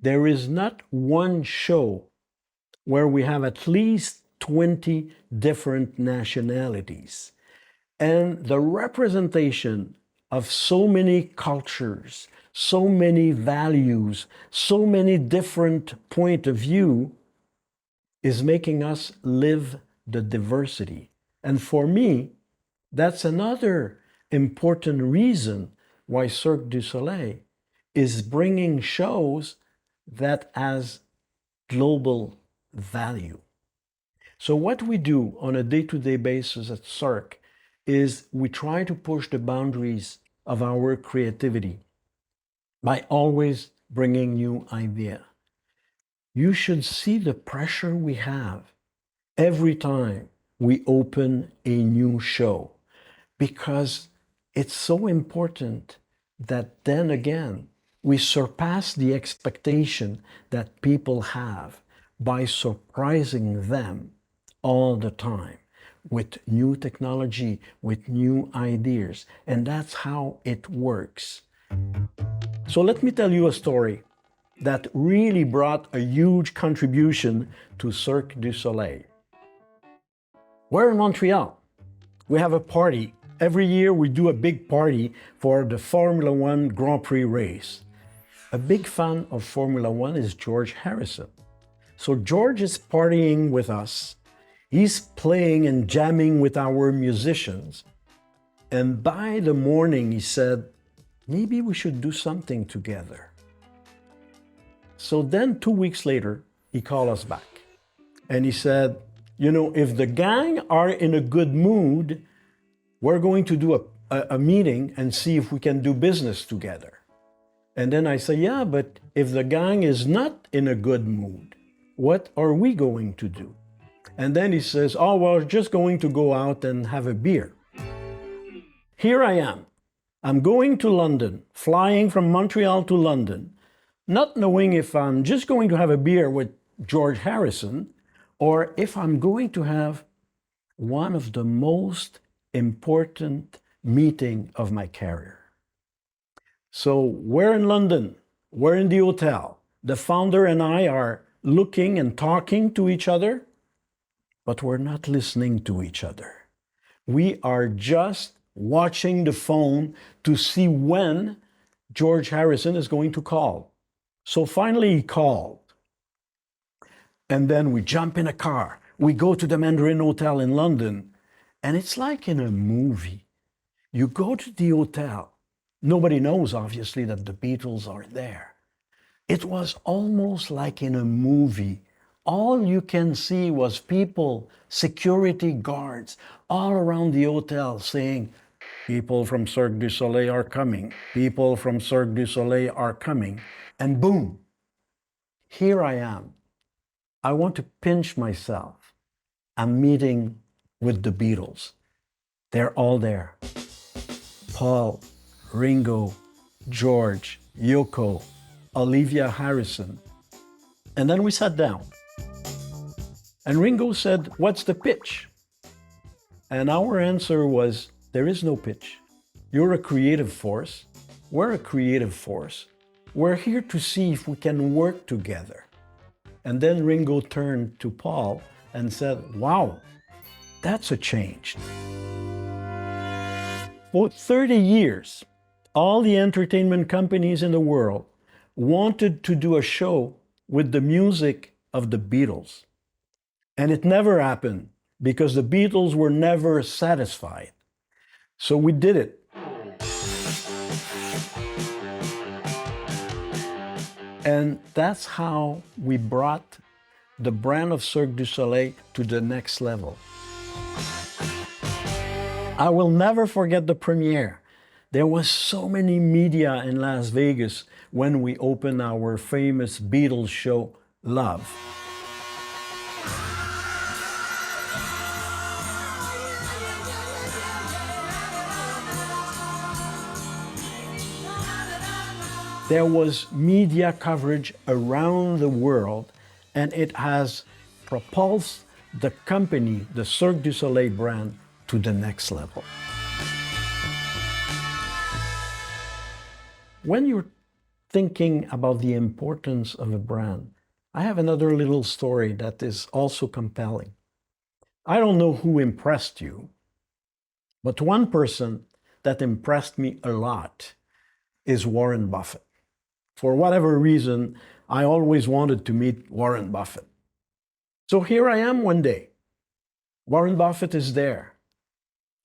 there is not one show where we have at least 20 different nationalities. And the representation of so many cultures, so many values, so many different point of view is making us live the diversity. And for me, that's another important reason why Cirque du Soleil is bringing shows that has global value. So what we do on a day-to-day basis at Cirque is we try to push the boundaries of our creativity by always bringing new ideas. You should see the pressure we have every time we open a new show, because it's so important that then again, we surpass the expectation that people have by surprising them all the time with new technology, with new ideas. And that's how it works. So let me tell you a story that really brought a huge contribution to Cirque du Soleil. We're in Montreal. We have a party. Every year we do a big party for the Formula One Grand Prix race. A big fan of Formula One is George Harrison. So George is partying with us. He's playing and jamming with our musicians. And by the morning he said, maybe we should do something together. So then 2 weeks later, he called us back. And he said, you know, if the gang are in a good mood, we're going to do a meeting and see if we can do business together. And then I say, yeah, but if the gang is not in a good mood, what are we going to do? And then he says, oh, well, we're just going to go out and have a beer. Here I am. I'm going to London, flying from Montreal to London, not knowing if I'm just going to have a beer with George Harrison or if I'm going to have one of the most important meeting of my career. So we're in London, we're in the hotel. The founder and I are looking and talking to each other, but we're not listening to each other. We are just watching the phone to see when George Harrison is going to call. So finally he called. And then we jump in a car. We go to the Mandarin Hotel in London. And it's like in a movie. You go to the hotel. Nobody knows, obviously, that the Beatles are there. It was almost like in a movie. All you can see was people, security guards, all around the hotel saying, people from Cirque du Soleil are coming. People from Cirque du Soleil are coming. And boom, here I am. I want to pinch myself. I'm meeting with the Beatles. They're all there. Paul, Ringo, George, Yoko, Olivia Harrison. And then we sat down. And Ringo said, what's the pitch? And our answer was, there is no pitch. You're a creative force. We're a creative force. We're here to see if we can work together. And then Ringo turned to Paul and said, wow, that's a change. For 30 years, all the entertainment companies in the world wanted to do a show with the music of the Beatles. And it never happened because the Beatles were never satisfied. So we did it. And that's how we brought the brand of Cirque du Soleil to the next level. I will never forget the premiere. There was so many media in Las Vegas when we opened our famous Beatles show, Love. There was media coverage around the world, and it has propulsed the company, the Cirque du Soleil brand, to the next level. When you're thinking about the importance of a brand, I have another little story that is also compelling. I don't know who impressed you, but one person that impressed me a lot is Warren Buffett. For whatever reason, I always wanted to meet Warren Buffett. So here I am one day. Warren Buffett is there.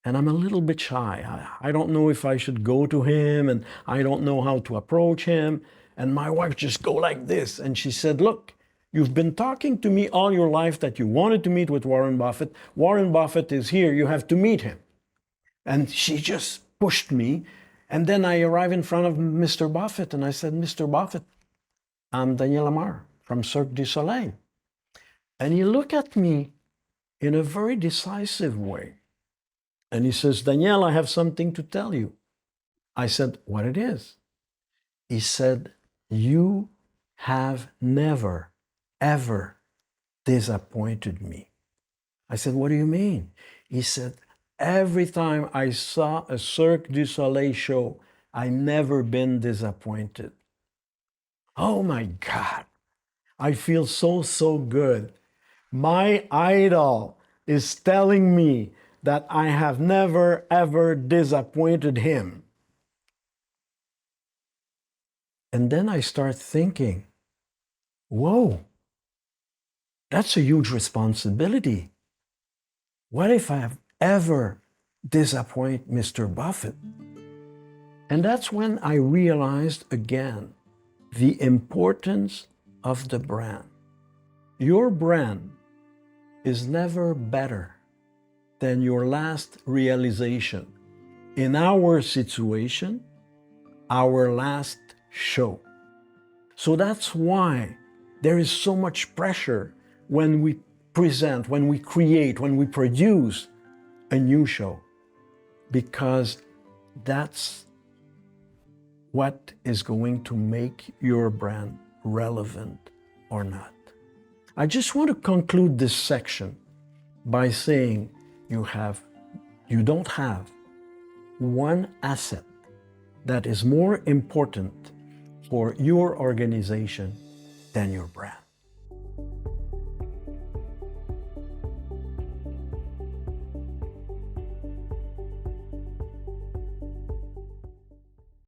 And I'm a little bit shy. I don't know if I should go to him, and I don't know how to approach him. And my wife just go like this. And she said, look, you've been talking to me all your life that you wanted to meet with Warren Buffett. Warren Buffett is here. You have to meet him. And she just pushed me. And then I arrived in front of Mr. Buffett, and I said, Mr. Buffett, I'm Daniel Lamarre from Cirque du Soleil. And he looked at me in a very decisive way. And he says, Daniel, I have something to tell you. I said, what it is? He said, you have never, ever disappointed me. I said, what do you mean? He said, every time I saw a Cirque du Soleil show, I never been disappointed. Oh my God, I feel so good. My idol is telling me that I have never ever disappointed him. And then I start thinking, whoa, that's a huge responsibility. What if I have ever disappoint Mr. Buffett? And that's when I realized again the importance of the brand. Your brand is never better than your last realization. In our situation, our last show. So that's why there is so much pressure when we present, when we create, when we produce a new show, because that's what is going to make your brand relevant or not. I just want to conclude this section by saying you don't have one asset that is more important for your organization than your brand.